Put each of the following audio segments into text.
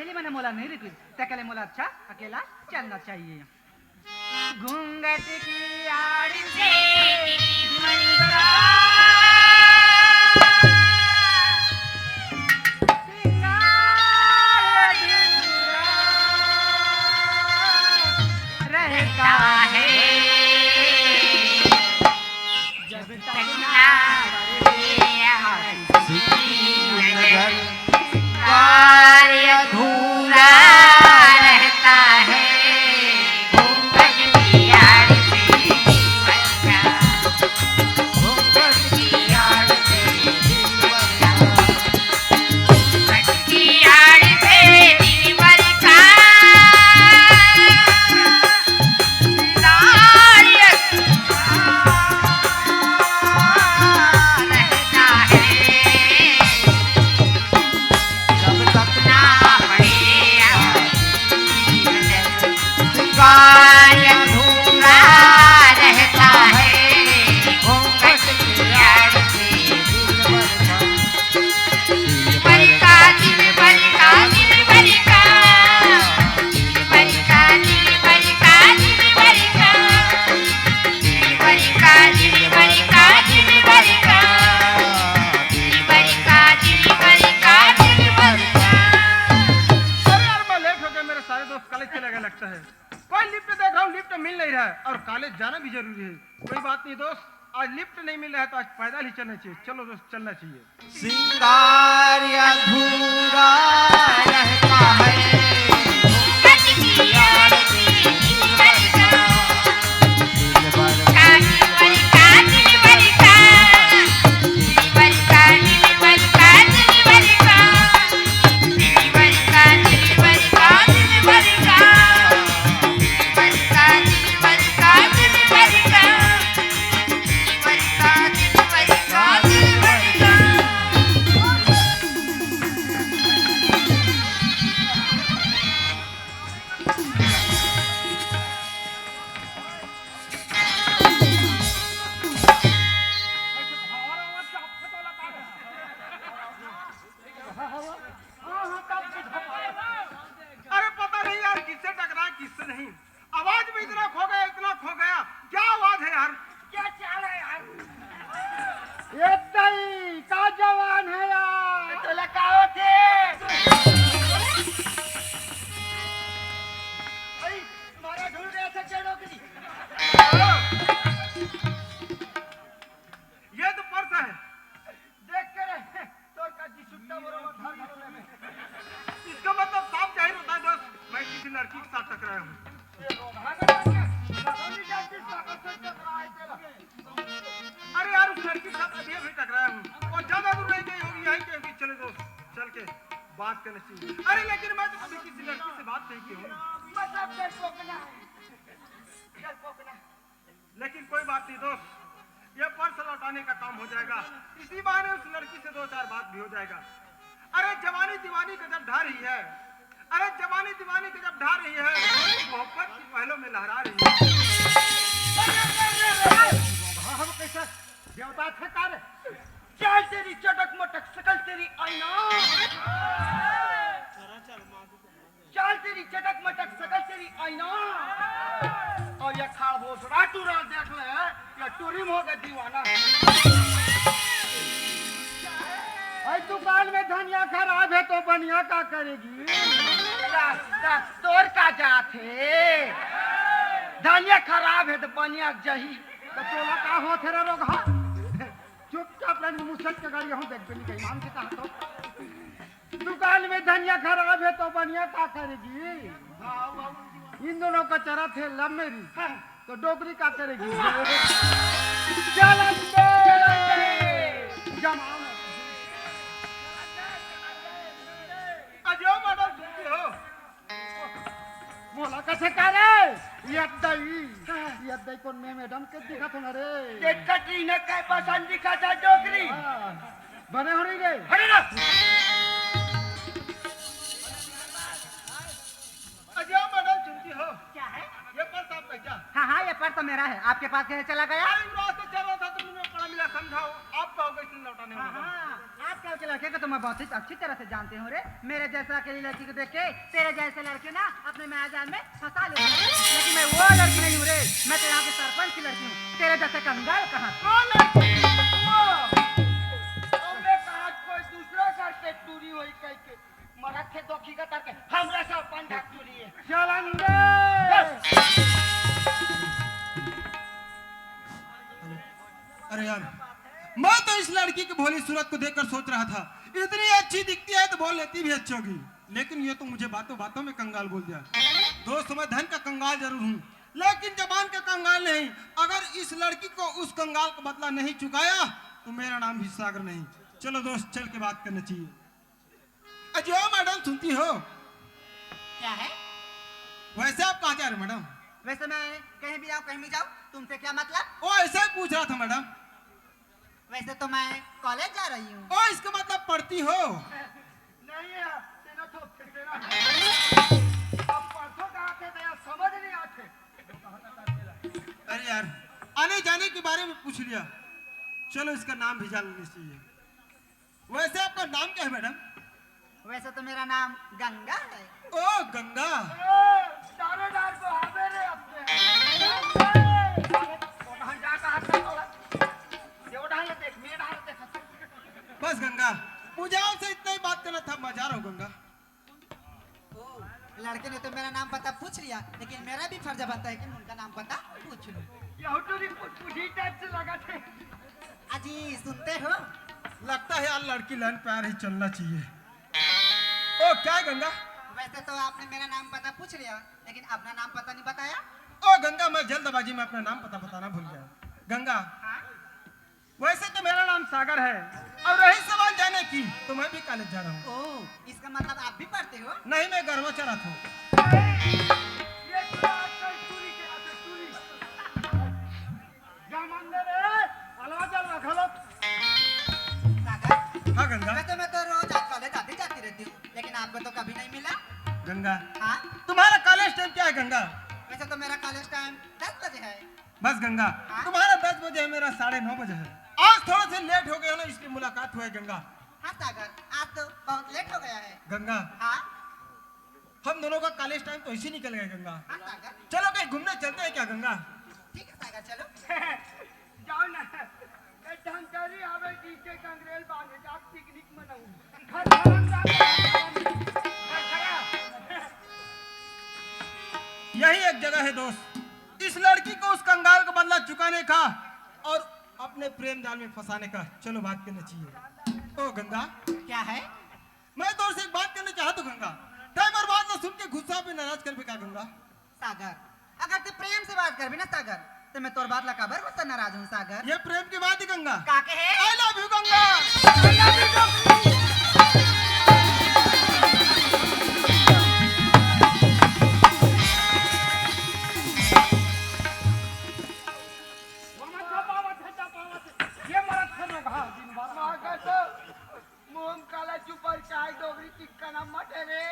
पहले मैंने मोला नहीं रुकी तकले मोला अच्छा अकेला चलना चाहिए। घूंघट की आड़ से रहता है जब तक ना कार्य अधूरा रहता है। घूंघट की आड़ से घूंघट की आड़ से घूंघट की आड़ से दिलबर का कार्य रहता है जब तक ना पड़े कार्य अधूरा रहता है। घूंघट की आड़ से दिलबर का दिलबर का दिलबर का दिलबर का दिलबर का दिलबर का दिलबर का दिलबर का दिलबर का दिलबर का दिलबर का दिलबर का। अरे यार मैं लेट हो गया, मेरे सारे दोस्त कॉलेज चले गए लगता है। कोई लिफ्ट देख रहा हूँ, लिफ्ट मिल नहीं रहा है और कॉलेज जाना भी जरूरी है। कोई बात नहीं दोस्त, आज लिफ्ट नहीं मिल रहा है तो आज पैदल ही चलना चाहिए। चलो दोस्त चलना चाहिए। सिंगार अधूरा रहता है। घूंघट की आड़ से दिलबर का दिलबर का दिलबर का दिलबर का दिलबर का दिलबर का दिलबर का दिलबर का दिलबर का दिलबर का दिलबर का दिलबर का दिलबर का दिलबर का दिलबर का दिलबर का। अरे पता नहीं यार किससे टकराया किससे नहीं। आवाज में इतना खो गया, इतना खो गया। क्या आवाज है यार? क्या चाल है यार? ये दई का जवान है यार। तो लगाओ थे। भाई मारा ढूंढ रहे थे चेड़ों के लिए। ये तो पर्स है। देख के रहे तो का जी सुट्टा बरोबर धर धर में। इसका मतलब साफ जाहिर होता है दोस्त, मैं किसी लड़की के साथ टकराया हूँ। अरे यार उस लड़की के साथ अभी अभी टकराया हूँ और ज्यादा दूर नहीं गई होगी, यहीं कहीं। चले दोस्त चल के बात करना चाहिए। अरे लेकिन मैं तो कभी किसी लड़की से बात नहीं की हूँ। मतलब लेकिन कोई बात नहीं दोस्त, ये पर्स लौटाने का काम हो जाएगा। इसी बहाने उस लड़की से दो चार बात भी हो जाएगा। अरे जवानी दीवानी का जब ढा रही है, अरे जवानी दीवानी का जब ढा रही है, मोहब्बत की पहलों में लहरा रही है। हम कैसा देवता थे तारे? चाल तेरी चटक मटक सकल तेरी आईना, चाल तेरी चटक मटक सकल तेरी आईना। और ये खारबोस राटूरा देख ले, ये टूरिम हो गया दीवाना। भाई दुकान में धनिया खराब है तो बनिया का करेगी? तोर का जात है, धनिया खराब है तो बनिया जही तो तोला का हो थे रे रोग। चुपचाप लाइन मुसक के गाड़ी हूं देख बेली के ईमान के कहा तो दुकान में धनिया खराब है तो बनिया का करेगी? इन दोनों का चरा थे लव मेरी तो डोगरी का करेगी? जमाओ अजो मॉडल सुनती हो मोला कैसे करे? यद्दई कौन मैं मैडम के दिखा था ना रे? ये कटरीना का पसंद दिखा था डोगरी। बने हो रही गए हरे ना अजो मॉडल सुनती हो? क्या है? ये पर्स आप क्या? हाँ हाँ ये पर्स तो मेरा है, आपके पास कैसे चला गया? रास्ते चल रहा था तो मुझे पड़ा मिला, समझाओ। आप कहोगे इसलिए लौटाने हाँ वाला। हाँ आप आजकल के लड़के को तो मैं बहुत ही अच्छी तरह से जानती हूँ रे। मेरे जैसा अकेली लड़की को देख के तेरे जैसे लड़के ना अपने मायाजाल में फंसा लेते हैं। लेकिन मैं वो लड़की नहीं हूँ रे, मैं तो यहाँ के सरपंच की लड़की हूँ। तेरे जैसे कंगाल कहाँ से? कौन लड़की? तुमने कहा कोई दूसरा करके टूरी हुई कह के मरद थे दोखी का करके हमरा से अपन ढक टूरी है। चलेंगे। अरे यार, मैं तो इस लड़की की भोली सूरत को देखकर सोच रहा था इतनी अच्छी दिखती है तो बोल लेती भी अच्छी होगी, लेकिन ये तो मुझे बातों बातों में कंगाल बोल दिया। दोस्त, मैं धन का कंगाल जरूर हूँ, लेकिन जबान का कंगाल नहीं। अगर इस लड़की को उस कंगाल का बदला नहीं चुकाया तो मेरा नाम भी सागर नहीं। चलो दोस्त, चल के बात करना चाहिए। अजय मैडम, सुनती हो? क्या है? वैसे आप कहाँ जा रहे मैडम? वैसे मैं कहीं भी आऊँ कहीं भी जाऊँ, तुमसे क्या मतलब? ओ, ऐसा ही पूछ रहा था मैडम। वैसे तो मैं कॉलेज जा रही हूँ। ओ, इसका मतलब पढ़ती हो? नहीं है, तेरा तो तेरा अब परसों कहाँ थे तो यार समझ नहीं आते। अरे यार, आने जाने के बारे में पूछ लिया, चलो इसका नाम भी जान लेना चाहिए। वैसे आपका नाम क्या है मैडम? वैसे तो मेरा नाम गंगा है। ओ गंगा, दारोदार को आवे रे अपने ओढ़ान जा का हाथ में थोड़ा ये ओढ़ान ले देख मेरा हाथ देख। बस गंगा, मुझे आपसे इतना ही बात करना था, मैं जा रहा हूँ गंगा। लड़के ने तो मेरा नाम पता पूछ लिया, लेकिन मेरा भी फर्ज बनता है कि मैं उनका नाम पता पूछ लूं। ये हुटूरी पुछी टाइप से लगा थे। अजी सुनते हो? लगता है यार लड़की लाइन पैर ही चलना चाहिए। ओ क्या है गंगा? वैसे तो आपने मेरा नाम पता पूछ लिया, लेकिन अपना नाम पता नहीं बताया। ओ गंगा, मैं जल्दबाजी में अपना नाम पता बताना भूल गया। गंगा, वैसे तो मेरा नाम सागर है, और रही सवाल जाने की तो मैं भी कॉलेज जा रहा हूँ। ओह, इसका मतलब आप भी पढ़ते हो? नहीं, मैं गरवा चढ़ा था। ये क्या आजकल टूरी के आते टूरी जामंदर है अलवा चल रखलो। सागर, हाँ गंगा। वैसे मैं तो रोज आज कॉलेज आती जाती रहती हूँ, लेकिन आपको तो कभी नहीं मिला। गंगा, हाँ, तुम्हारा कॉलेज टाइम क्या है गंगा? वैसे तो मेरा कॉलेज टाइम 10 बजे है। बस गंगा, हाँ? तुम्हारा 10 बजे है, मेरा 9:30 बजे है। आज थोड़ा सा लेट हो गया ना, इसलिए मुलाकात हुआ है गंगा। हाँ सागर, आज तो बहुत लेट हो गया है। गंगा, हाँ हम दोनों का कॉलेज टाइम तो इसी निकल गया गंगा। हाँ सागर, चलो कहीं घूमने चलते हैं क्या गंगा? ठीक है सागर, चलो। जाओ ना ए ढंकरी आवे डीजे कंग्रेल बांधे जा पिकनिक मनाऊं। घर यही एक जगह है दोस्त, इस लड़की को उस कंगाल का बदला चुकाने का और अपने प्रेम जाल में फंसाने का। चलो बात करना चाहिए। ओ गंगा, क्या है? मैं तो से एक बात करना चाहता हूँ गंगा। टाइम और बात ना सुन के गुस्सा पे नाराज कर बेका गंगा। सागर, अगर तू प्रेम से बात कर भी ना सागर, तो मैं तोर बात ला काबर गुस्सा नाराज हूँ सागर। ये प्रेम की बात है गंगा। का कहे? I love you Ganga. ये मरद खनो घा दिन भर मागा तो मुंह काला चुपर चाय डोगरी टिक्का ना मटे रे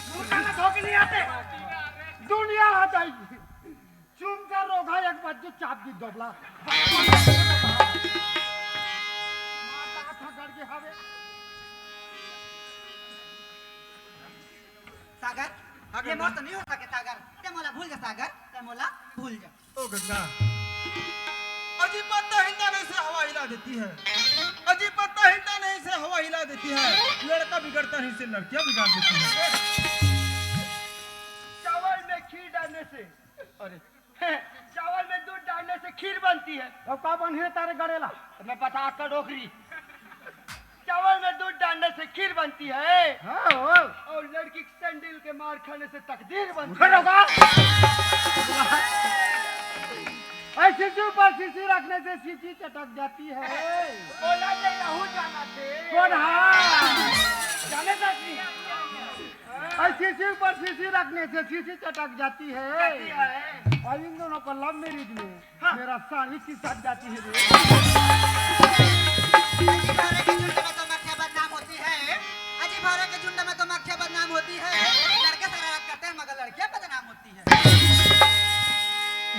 मुंह काला धोके नहीं आते दुनिया आ जाएगी चुम का रोगा एक बच्चे चाप दी दोबला माता था गड़ के हवे सागर, ये मौत नहीं हो सके सागर। ते मोला भूल जा सागर, ते मोला भूल जा। ओ गंगा, अजीब पत्ता हिलता नहीं से हवा हिला देती है, अजीब पत्ता हिलता नहीं से हवा हिला देती है। लड़का बिगड़ता नहीं से लड़कियां बिगाड़ देती है। चावल में खीर डालने से अरे चावल में दूध डालने से खीर बनती है। अब का बन है तारे गड़ेला मैं पता कर डोकरी चावल में दूध डालने से खीर बनती है। हाँ, और लड़की सैंडल के मार खाने से तकदीर बनती है। सीसी पर सीसी रखने से सीसी चटक जाती है। बोला जाना थे कौन जाने जाती सीसी पर सीसी रखने से सीसी चटक जाती है। और इन दोनों को लव मैरिज में मेरा साली की साथ जाती है। अजी भौरे के झुंड में तो मक्खियां बदनाम होती है। अजी भौरे के झुंड में तो मक्खियां बदनाम होती है। लड़के शरारत करते हैं मगर लड़कियां बदनाम होती है।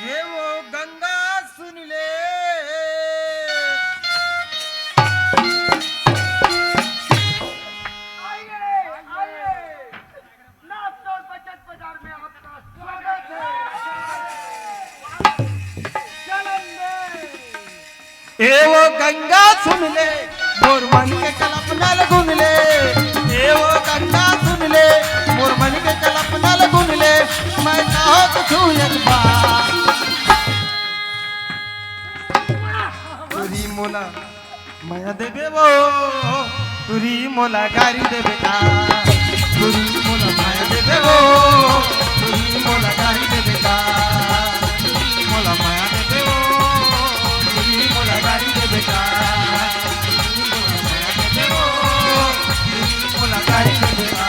ये वो गंगा सुन ले, ए वो गंगा सुन ले मोर मन के कल्पना लगुन ले, ए वो गंगा सुन ले मोर मन के कल्पना लगुन ले, मैं चाहत छू एक बार तुरी मोला माया देबे वो, तुरी मोला गारी देबे का, तुरी मोला माया देबे वो, तुरी मोला गारी देबे का, तुरी मोला माया देबे वो, तुरी मोला गारी देबे का, तुरी मोला माया देबे वो, तुरी मोला गारी देबे का।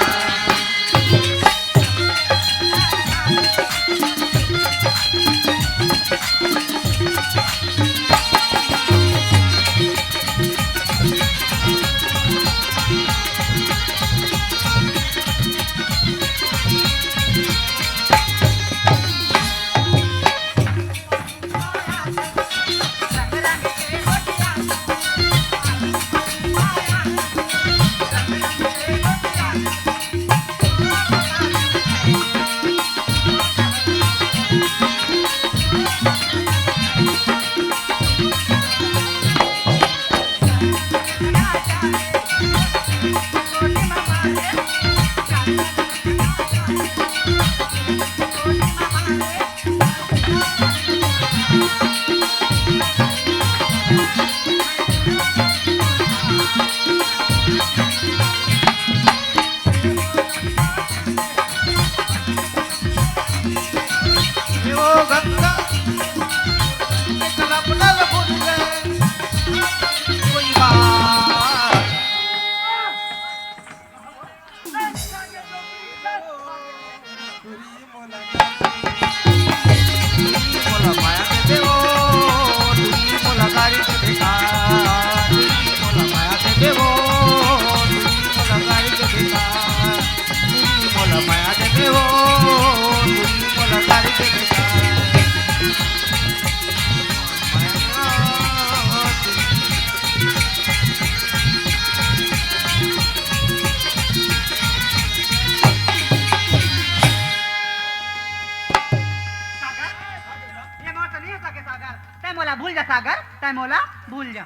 भूल जा सागर, तय मोला भूल जा।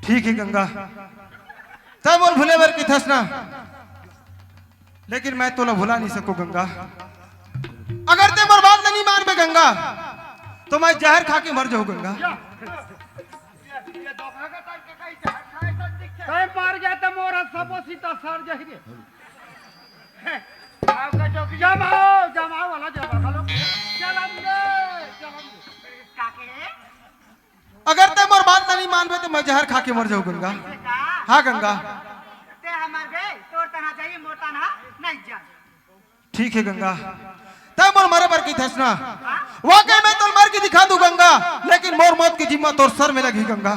ठीक है गंगा, तय बोल भूले बर की थस ना, लेकिन मैं तोला भुला नहीं सकूं गंगा। अगर ते मोर बात नहीं मान में गंगा, तो मैं जहर खा के मर जाऊं गंगा। कहीं पार गया तो मोरा सबो सीता सर जहिरे। जमाओ जमाओ वाला जमा खलो चलम दे काके अगर ते मोर बात नहीं मानबे तो मैं जहर खा के मर जाऊं गंगा। हाँ गंगा, ते हमार बे तोर तना चाहिए मोर तना नहीं जा। ठीक है गंगा, तय मोर मरे बर की थस ना, वाकई मैं तोर मर के दिखा दूं गंगा, लेकिन मोर मौत की जिम्मा तोर सर में लगी गंगा।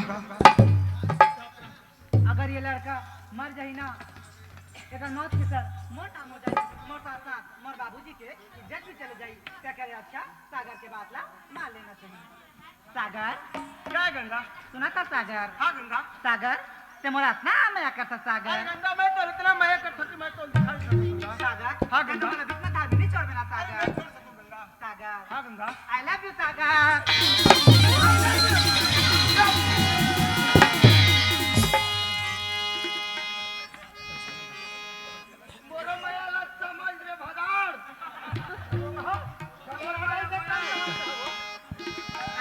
अगर ये लड़का मर जाई ना, एकर मौत के सर मोर नाम हो जाई, मोर साथ मोर बाबूजी के इज्जत भी चले जाई। क्या करे अच्छा सागर के बातला मान लेना चाहिए। सागर क्या गंगा? सुना था सागर? हाँ गंगा। सागर ते मोर इतना मैं करता सागर। गंगा मैं तो इतना मैं कर सकती, मैं तो दिखाई नहीं सकूंगा। सागर हाँ गंगा। मैं इतना था भी नहीं छोड़ देना सागर। सागर हाँ गंगा। आई लव यू सागर।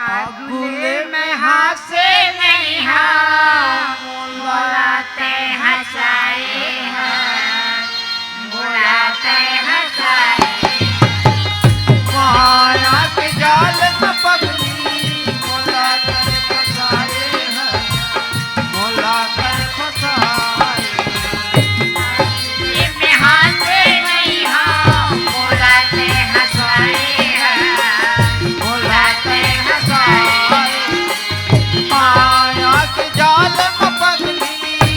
अगुले में हासे नहीं हाँ, बुलाते हंसाए हैं, बुलाते हंसाए। मानक जाल में पगली बुलाते फंसाए हैं, बुलाते फंसाए। में हासे नहीं हाँ, बुलाते हंसाए हैं, बुलाते हंसाए। माया के जाल में पगली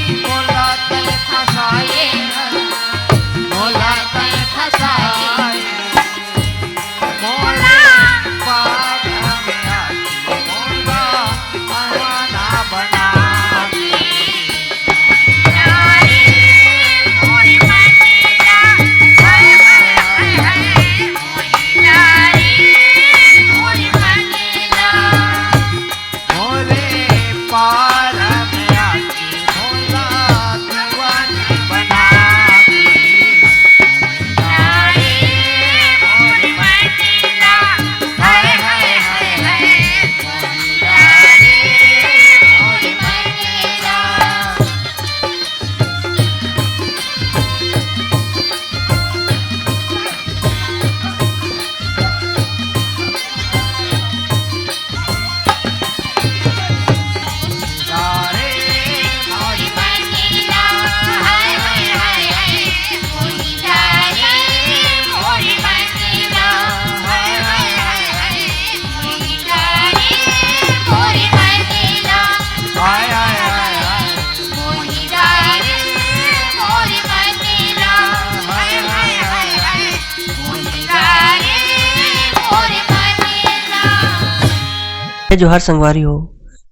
जय जोहार संगवारी हो।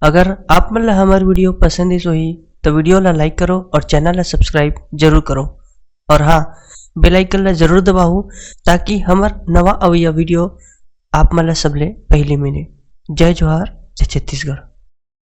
अगर आप मन ला हमार वीडियो पसंद इस होही तो वीडियो ला लाइक करो और चैनल ला सब्सक्राइब जरूर करो। और हाँ, बेल आइकन ला जरूर दबाओ ताकि हमार नवा अवैया वीडियो आप मन ला सबले पहले मिले। जय जोहार, जय छत्तीसगढ़।